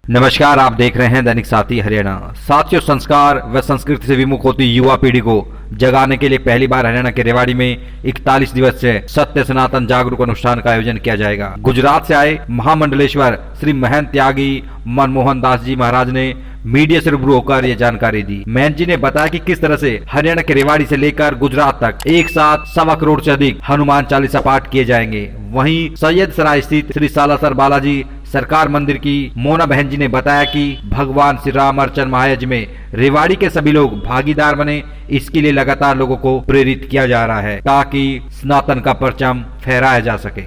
नमस्कार, आप देख रहे हैं दैनिक साथी हरियाणा। साथियों, संस्कार व संस्कृति से विमुख होती युवा पीढ़ी को जगाने के लिए पहली बार हरियाणा के रेवाड़ी में 41 दिवसीय सत्य सनातन जागरूक अनुष्ठान का आयोजन किया जाएगा। गुजरात से आए महामंडलेश्वर श्री महंत त्यागी मनमोहन दास जी महाराज ने मीडिया से रूबरू होकर ये जानकारी दी। महंत जी ने बताया कि किस तरह से हरियाणा के रेवाड़ी से लेकर गुजरात तक एक साथ 1.25 करोड़ से अधिक हनुमान चालीसा पाठ किए जाएंगे। वहीं सैयद सराय स्थित श्री सालासर बालाजी सरकार मंदिर की मोना बहन जी ने बताया कि भगवान श्री राम अर्चन महायज्ञ में रेवाड़ी के सभी लोग भागीदार बने। इसके लिए लगातार लोगों को प्रेरित किया जा रहा है ताकि सनातन का परचम फहराया जा सके।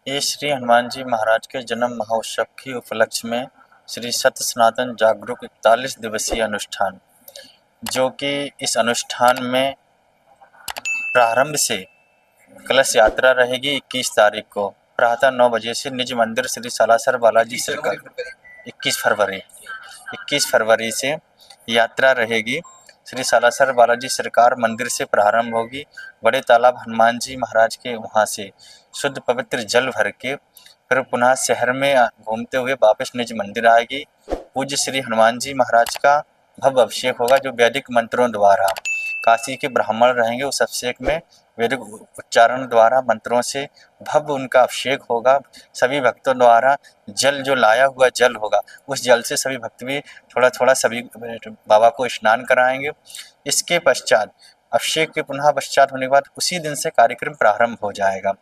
ये श्री हनुमान जी महाराज के जन्म महोत्सव के उपलक्ष्य में श्री सत्य सनातन जागरूक 41 दिवसीय अनुष्ठान, जो कि इस अनुष्ठान में प्रारंभ से कलश यात्रा रहेगी 21 तारीख को प्रातः 9 बजे से निज मंदिर श्री सालासर बालाजी सरकार 21 फरवरी से यात्रा रहेगी। श्री सालासर बालाजी सरकार मंदिर से प्रारंभ होगी। बड़े तालाब हनुमान जी महाराज के वहाँ से शुद्ध पवित्र जल भर के फिर पुनः शहर में घूमते हुए वापस निज मंदिर आएगी। पूज्य श्री हनुमान जी महाराज का भव्य अभिषेक होगा, जो वैदिक मंत्रों द्वारा काशी के ब्राह्मण रहेंगे। उस अभिषेक में वैदिक उच्चारण द्वारा मंत्रों से भव्य उनका अभिषेक होगा। सभी भक्तों द्वारा जल, जो लाया हुआ जल होगा, उस जल से सभी भक्त भी थोड़ा थोड़ा सभी बाबा को स्नान कराएंगे। इसके पश्चात अभिषेक के पुनः पश्चात होने के बाद उसी दिन से कार्यक्रम प्रारंभ हो जाएगा,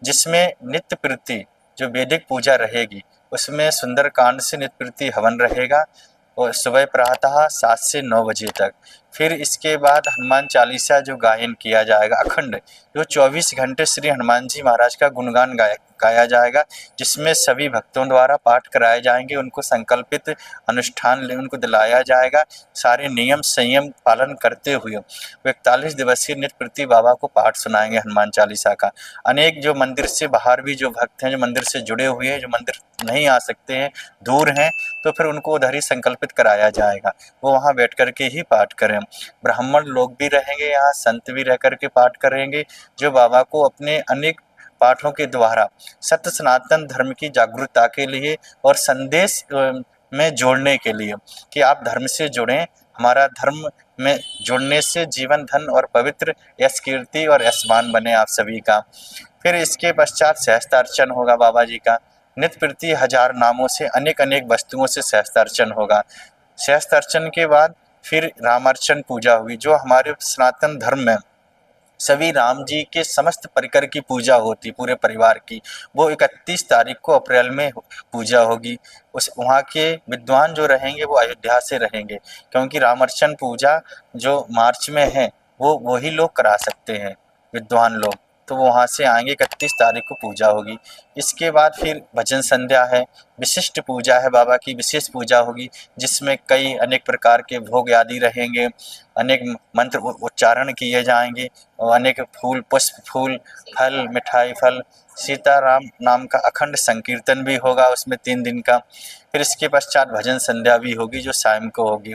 जिसमें नित्य प्रति जो वैदिक पूजा रहेगी उसमें सुंदरकांड से नित्य प्रति हवन रहेगा और सुबह प्रातः 7 से 9 बजे तक। फिर इसके बाद हनुमान चालीसा जो गायन किया जाएगा अखंड, जो 24 घंटे श्री हनुमान जी महाराज का गुणगान गाया जाएगा, जिसमें सभी भक्तों द्वारा पाठ कराए जाएंगे। उनको संकल्पित अनुष्ठान उनको दिलाया जाएगा। सारे नियम संयम पालन करते हुए वो 41 दिवसीय नित्य प्रति बाबा को पाठ सुनाएंगे हनुमान चालीसा का। अनेक जो मंदिर से बाहर भी जो भक्त हैं, जो मंदिर से जुड़े हुए हैं, जो मंदिर नहीं आ सकते हैं, दूर हैं, तो फिर उनको उधर ही संकल्पित कराया जाएगा, वो वहाँ बैठ कर के ही पाठ करें। ब्राह्मण लोग भी रहेंगे यहाँ, संत भी रह कर के पाठ करेंगे, जो बाबा को अपने अनेक पाठों के द्वारा सत्य सनातन धर्म की जागरूकता के लिए और संदेश में जोड़ने के लिए कि आप धर्म से जुड़ें। हमारा धर्म में जुड़ने से जीवन धन और पवित्र यश कीर्ति और यशमान बने आप सभी का। फिर इसके पश्चात सहस्त्रार्चन होगा बाबा जी का। नित्य प्रति 1000 नामों से अनेक अनेक वस्तुओं से सहस्त्रार्चन होगा। सहस्त्रार्चन के बाद फिर रामार्चन पूजा हुई, जो हमारे सनातन धर्म में सभी राम जी के समस्त परिकर की पूजा होती, पूरे परिवार की, वो 31 तारीख को अप्रैल में पूजा होगी। उस वहाँ के विद्वान जो रहेंगे वो अयोध्या से रहेंगे, क्योंकि रामार्चन पूजा जो मार्च में है वो वही लोग करा सकते हैं, विद्वान लोग, तो वो वहाँ से आएंगे। 31 तारीख को पूजा होगी। इसके बाद फिर भजन संध्या है, विशिष्ट पूजा है, बाबा की विशेष पूजा होगी, जिसमें कई अनेक प्रकार के भोग आदि रहेंगे, अनेक मंत्र उच्चारण किए जाएंगे और अनेक फूल, पुष्प, फूल, फल, मिठाई, फल, सीताराम नाम का अखंड संकीर्तन भी होगा उसमें 3 दिन का। फिर इसके पश्चात भजन संध्या भी होगी, जो शाम को होगी।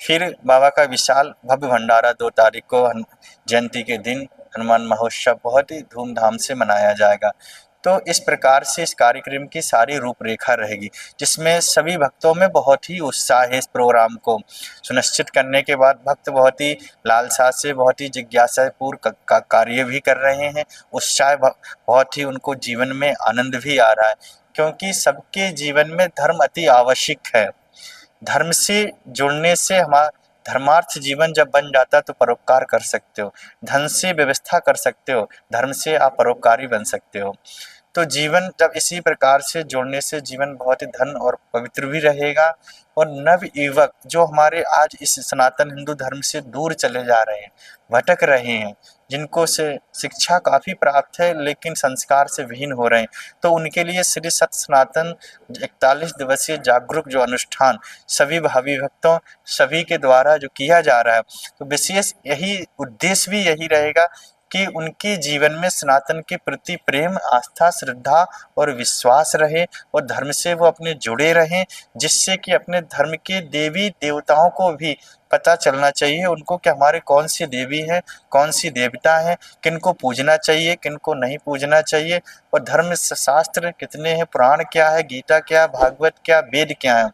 फिर बाबा का विशाल भव्य भंडारा 2 तारीख को जयंती के दिन हनुमान महोत्सव बहुत ही धूमधाम से मनाया जाएगा। तो इस प्रकार से इस कार्यक्रम की सारी रूपरेखा रहेगी, जिसमें सभी भक्तों में बहुत ही उत्साह है। इस प्रोग्राम को सुनिश्चित करने के बाद भक्त बहुत ही लालसा से, बहुत ही जिज्ञासा पूर्ण कार्य भी कर रहे हैं। उत्साह बहुत ही उनको जीवन में आनंद भी आ रहा है, क्योंकि सबके जीवन में धर्म अति आवश्यक है। धर्म से जुड़ने से हमारा धर्मार्थ जीवन जब बन जाता है तो परोपकार कर सकते हो, धन से व्यवस्था कर सकते हो, धर्म से आप परोपकारी बन सकते हो। तो जीवन जब इसी प्रकार से जोड़ने से जीवन बहुत ही धन और पवित्र भी रहेगा। और नव युवक जो हमारे आज इस सनातन हिंदू धर्म से दूर चले जा रहे हैं, भटक रहे हैं, जिनको से शिक्षा काफ़ी प्राप्त है लेकिन संस्कार से विहीन हो रहे हैं, तो उनके लिए श्री सत्य सनातन 41 दिवसीय जागरूक जो अनुष्ठान सभी भावी भक्तों सभी के द्वारा जो किया जा रहा है, तो विशेष यही उद्देश्य भी यही रहेगा कि उनके जीवन में सनातन के प्रति प्रेम, आस्था, श्रद्धा और विश्वास रहे और धर्म से वो अपने जुड़े रहें, जिससे कि अपने धर्म के देवी देवताओं को भी पता चलना चाहिए उनको कि हमारे कौन सी देवी हैं, कौन सी देवता हैं, किनको पूजना चाहिए, किनको नहीं पूजना चाहिए और धर्म शास्त्र कितने हैं, पुराण क्या है, गीता क्या, भागवत क्या, वेद क्या है।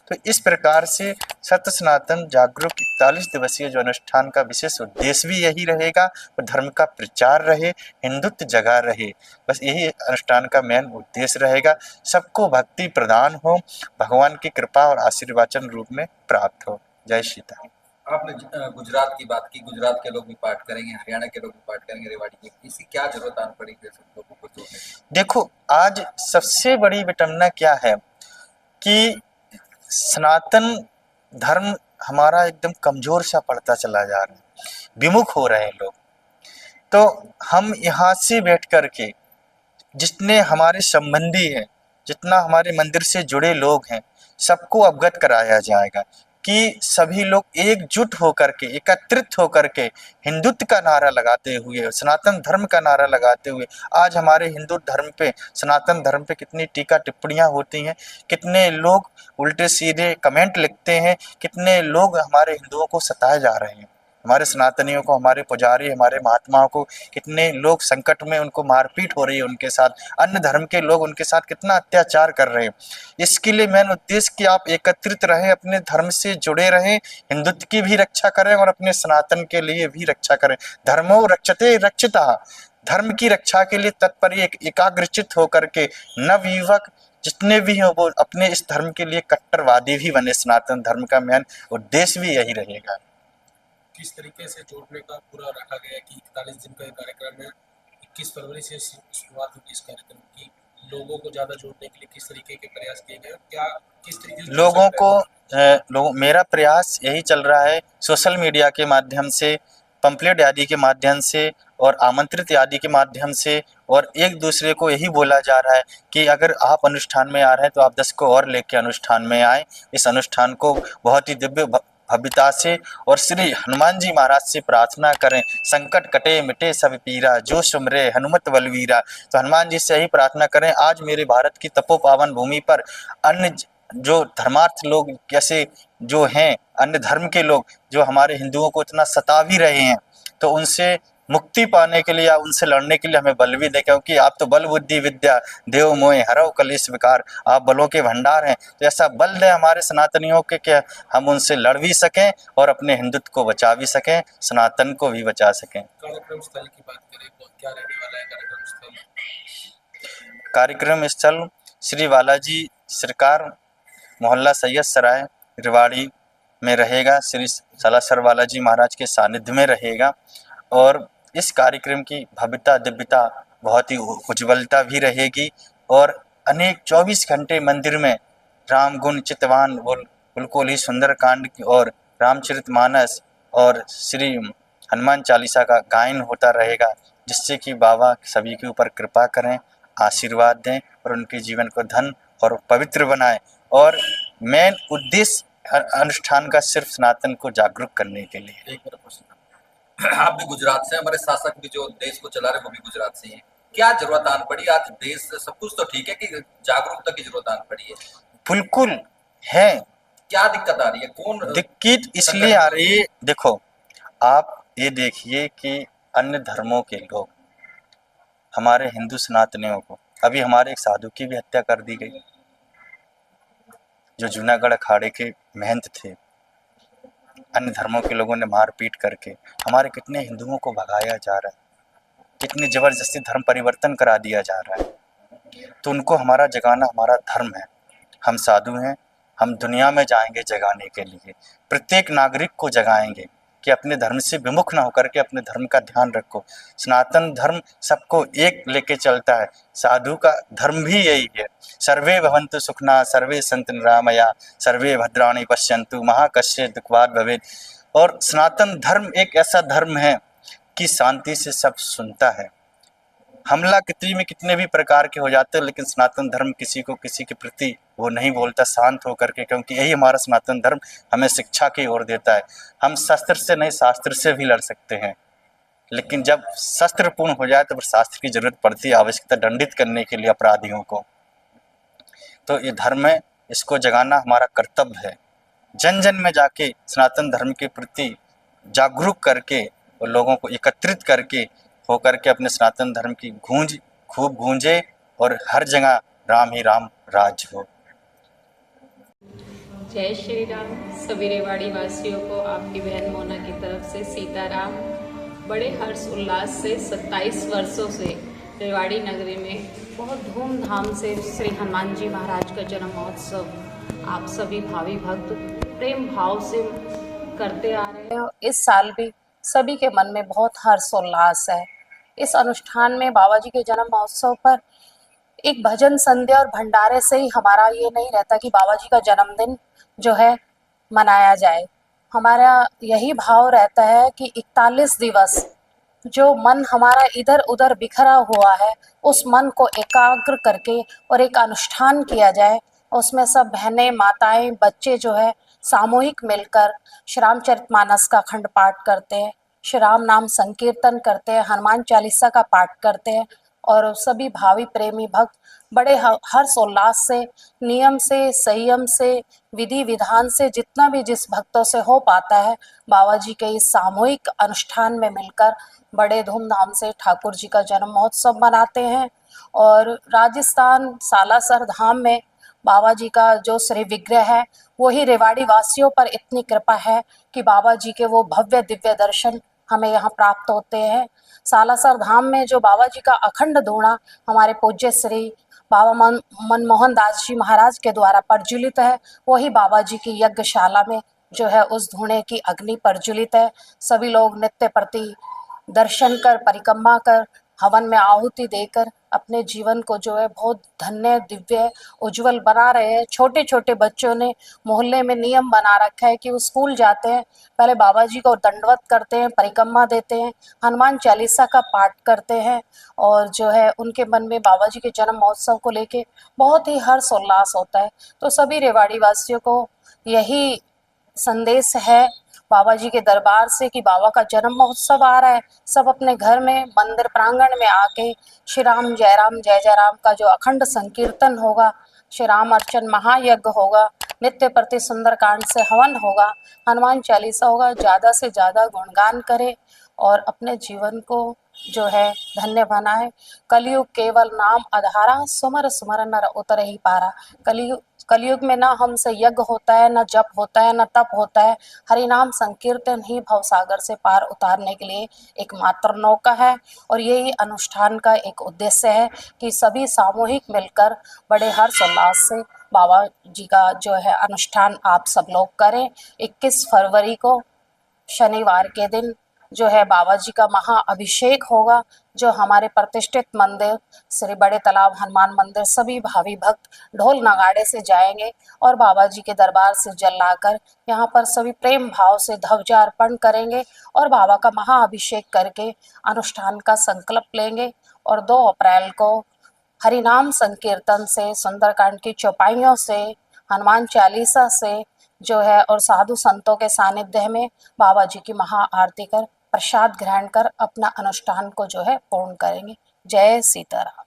तो इस प्रकार से सत्य सनातन जागरूक 41 दिवसीय जो अनुष्ठान का विशेष उद्देश्य भी यही रहेगा और धर्म का प्रचार रहे, हिंदुत्व जगा रहे, बस यही अनुष्ठान का मेन उद्देश्य रहेगा। सबको भक्ति प्रदान हो, भगवान की कृपा और आशीर्वाचन रूप में प्राप्त हो। जय सीता। आपने गुजरात की बात की, गुजरात के लोग भी पाठ करेंगे, हरियाणा के लोग भी पाठ करेंगे रेवाड़ी की, इसकी क्या जरूरत आन पड़ी है सब लोगों को जोड़ने की? देखो, आज सबसे बड़ी विटंबना क्या है कि सनातन धर्म हमारा एकदम कमजोर सा पड़ता चला जा रहा है, विमुख हो रहे हैं लोग। तो हम यहाँ से बैठ कर के जितने हमारे संबंधी हैं, जितना हमारे मंदिर से जुड़े लोग हैं, सबको अवगत कराया जाएगा कि सभी लोग एकजुट होकर के, एकत्रित होकर के हिंदुत्व का नारा लगाते हुए, सनातन धर्म का नारा लगाते हुए, आज हमारे हिंदू धर्म पे, सनातन धर्म पे कितनी टीका टिप्पणियां होती हैं, कितने लोग उल्टे सीधे कमेंट लिखते हैं, कितने लोग हमारे हिंदुओं को सताए जा रहे हैं, हमारे सनातनियों को, हमारे पुजारी, हमारे महात्माओं को, कितने लोग संकट में, उनको मारपीट हो रही है उनके साथ, अन्य धर्म के लोग उनके साथ कितना अत्याचार कर रहे हैं। इसके लिए मेन उद्देश्य कि आप एकत्रित रहें, अपने धर्म से जुड़े रहें, हिंदुत्व की भी रक्षा करें और अपने सनातन के लिए भी रक्षा करें। धर्मो रक्षते रक्षिता, धर्म की रक्षा के लिए तत्पर एकाग्रचित होकर के नवयुवक जितने भी हैं वो अपने इस धर्म के लिए कट्टरवादी भी बने। सनातन धर्म का मेन उद्देश्य भी यही रहेगा। किस तरीके से जोड़ने का पूरा रखा गया है कि 41 दिन का कार्यक्रम है, 21 फरवरी से शुरुआत होगी इस कार्यक्रम की, लोगों को ज्यादा जोड़ने के लिए किस तरीके के प्रयास किए गए, क्या किस तरीके से लोगों को मेरा प्रयास यही चल रहा है, सोशल मीडिया के माध्यम से, पंपलेट आदि के माध्यम से और आमंत्रित आदि के माध्यम से, और एक दूसरे को यही बोला जा रहा है कि अगर आप अनुष्ठान में आ रहे हैं तो आप 10 को और लेके अनुष्ठान में आए। इस अनुष्ठान को बहुत ही दिव्य भव्यता से और श्री हनुमान जी महाराज से प्रार्थना करें, संकट कटे मिटे सब पीरा, जो सुमरे हनुमत बलवीरा। तो हनुमान जी से यही प्रार्थना करें। आज मेरे भारत की तपोपावन भूमि पर अन्य जो धर्मार्थ लोग कैसे जो हैं, अन्य धर्म के लोग जो हमारे हिंदुओं को इतना सता भी रहे हैं, तो उनसे मुक्ति पाने के लिए या उनसे लड़ने के लिए हमें बल भी दें, क्योंकि आप तो बल बुद्धि विद्या देव मोहे हरव कलेश विकार, आप बलों के भंडार हैं। तो ऐसा बल दें हमारे सनातनियों के कि हम उनसे लड़ भी सकें और अपने हिंदुत्व को बचा भी सकें, सनातन को भी बचा सकें। कार्यक्रम स्थल की बात करें तो क्या रहने वाला है कार्यक्रम स्थल? कार्यक्रम स्थल श्री बालाजी सरकार मोहल्ला सैयद सराय रेवाड़ी में रहेगा, श्री सालासर बालाजी महाराज के सानिध्य में रहेगा। और इस कार्यक्रम की भव्यता दिव्यता बहुत ही उज्ज्वलता भी रहेगी और अनेक 24 घंटे मंदिर में राम गुण चितवान और बिल्कुल ही सुंदरकांड और रामचरितमानस और श्री हनुमान चालीसा का गायन होता रहेगा, जिससे कि बाबा सभी के ऊपर कृपा करें, आशीर्वाद दें और उनके जीवन को धन और पवित्र बनाएं। और मेन उद्देश्य अनुष्ठान का सिर्फ सनातन को जागरूक करने के लिए। एक मेरा प्रश्न, आप भी गुजरात से, हमारे शासक भी जो देश को चला रहे वो भी गुजरात से हैं, क्या जरूरत आन पड़ी? आज देश सब कुछ तो ठीक है कि जागरूकता की जरूरत आन पड़ी है? बिल्कुल है। क्या दिक्कत आ रही है? कौन दिक्कत इसलिए आ रही है, देखो आप ये देखिए कि अन्य धर्मों के लोग हमारे हिंदू सनातनियों को, अभी हमारे एक साधु की भी हत्या कर दी गई जो जूनागढ़ अखाड़े के महंत थे। अन्य धर्मों के लोगों ने मार पीट करके हमारे कितने हिंदुओं को भगाया जा रहा है, कितनी जबरदस्ती धर्म परिवर्तन करा दिया जा रहा है। तो उनको हमारा जगाना हमारा धर्म है, हम साधु हैं, हम दुनिया में जाएंगे जगाने के लिए, प्रत्येक नागरिक को जगाएंगे कि अपने धर्म से विमुख ना होकर के अपने धर्म का ध्यान रखो। सनातन धर्म सबको एक लेके चलता है, साधु का धर्म भी यही है। सर्वे भवन्तु सुखना सर्वे सन्तु निरामया सर्वे भद्राणि पश्यन्तु महा कश्चित् दुःखभाग् भवेत्। और सनातन धर्म एक ऐसा धर्म है कि शांति से सब सुनता है। हमला कितने भी प्रकार के हो जाते हैं, लेकिन सनातन धर्म किसी को किसी के प्रति वो नहीं बोलता, शांत होकर के, क्योंकि यही हमारा सनातन धर्म हमें शिक्षा की ओर देता है। हम शस्त्र से नहीं शास्त्र से भी लड़ सकते हैं, लेकिन जब शस्त्र पूर्ण हो जाए तो फिर शास्त्र की जरूरत पड़ती है, आवश्यकता दंडित करने के लिए अपराधियों को। तो ये धर्म है, इसको जगाना हमारा कर्तव्य है। जन जन में जाके सनातन धर्म के प्रति जागरूक करके और लोगों को एकत्रित करके होकर के अपने सनातन धर्म की गूंज खूब गूंजे और हर जगह राम ही राम राज हो। जय श्री राम। सभी रेवाड़ी वासियों को आपकी बहन मोना की तरफ से सीताराम। बड़े हर्ष उल्लास से 27 वर्षों से रेवाड़ी नगरी में बहुत धूमधाम से श्री हनुमान जी महाराज का जन्म महोत्सव आप सभी भावी भक्त प्रेम भाव से करते आ रहे हैं। इस साल भी सभी के मन में बहुत हर्षोल्लास है। इस अनुष्ठान में बाबा जी के जन्म महोत्सव पर एक भजन संध्या और भंडारे से ही हमारा ये नहीं रहता कि बाबा जी का जन्मदिन जो है मनाया जाए। हमारा यही भाव रहता है कि 41 दिवस जो मन हमारा इधर उधर बिखरा हुआ है उस मन को एकाग्र करके और एक अनुष्ठान किया जाए। उसमें सब बहनें माताएं बच्चे जो है सामूहिक मिलकर श्री रामचरितमानस का अखंड पाठ करते हैं, श्री राम नाम संकीर्तन करते हैं, हनुमान चालीसा का पाठ करते हैं और सभी भावी प्रेमी भक्त बड़े हर्षोल्लास से नियम से संयम से विधि विधान से जितना भी जिस भक्तों से हो पाता है बाबा जी के इस सामूहिक अनुष्ठान में मिलकर बड़े धूमधाम से ठाकुर जी का जन्म महोत्सव मनाते हैं। और राजस्थान सालासर धाम में बाबा जी का जो श्री विग्रह है वही रेवाड़ी वासियों पर इतनी कृपा है कि बाबा जी के वो भव्य दिव्य दर्शन हमें यहाँ प्राप्त होते हैं। सालासर धाम में जो बाबा जी का अखंड धूणा हमारे पूज्य श्री बाबा मनमोहन दास जी महाराज के द्वारा प्रज्वलित है, वही बाबा जी की यज्ञशाला में जो है उस धूणे की अग्नि प्रज्वलित है। सभी लोग नित्य प्रति दर्शन कर परिक्रमा कर हवन में आहुति देकर अपने जीवन को जो है बहुत धन्य दिव्य उज्जवल बना रहे हैं। छोटे छोटे बच्चों ने मोहल्ले में नियम बना रखा है कि वो स्कूल जाते हैं, पहले बाबा जी को दंडवत करते हैं, परिक्रमा देते हैं, हनुमान चालीसा का पाठ करते हैं और जो है उनके मन में बाबा जी के जन्म महोत्सव को लेके बहुत ही हर्ष उल्लास होता है। तो सभी रेवाड़ी वासियों को यही संदेश है बाबा जी के दरबार से कि बाबा का जन्म महोत्सव आ रहा है, सब अपने घर में मंदिर प्रांगण में आके श्री राम जय जय राम का जो अखंड संकीर्तन होगा, श्री राम अर्चन महायज्ञ होगा, नित्य प्रति सुंदरकांड से हवन होगा, हनुमान चालीसा होगा, ज़्यादा से ज़्यादा गुणगान करें और अपने जीवन को जो है धन्य बनाए। कलयुग केवल नाम आधारा, सुमर सुमर नर उतर ही पारा। कलयुग में ना हमसे यज्ञ होता है, ना जप होता है, ना तप होता है। हरि नाम संकीर्तन ही भवसागर से पार उतारने के लिए एकमात्र नौका है और यही अनुष्ठान का एक उद्देश्य है कि सभी सामूहिक मिलकर बड़े हर्षोल्लास से बाबा जी का जो है अनुष्ठान आप सब लोग करें। 21 फरवरी को शनिवार के दिन जो है बाबा जी का महाअभिषेक होगा, जो हमारे प्रतिष्ठित मंदिर श्री बड़े तालाब हनुमान मंदिर सभी भावी भक्त ढोल नगाड़े से जाएंगे और बाबा जी के दरबार से जल लाकर यहाँ पर सभी प्रेम भाव से ध्वजा अर्पण करेंगे और बाबा का महाअभिषेक करके अनुष्ठान का संकल्प लेंगे। और 2 अप्रैल को हरिनाम संकीर्तन से, सुंदरकांड की चौपाइयों से, हनुमान चालीसा से जो है और साधु संतों के सानिध्य में बाबा जी की महाआरती कर प्रसाद ग्रहण कर अपना अनुष्ठान को जो है पूर्ण करेंगे। जय सीताराम।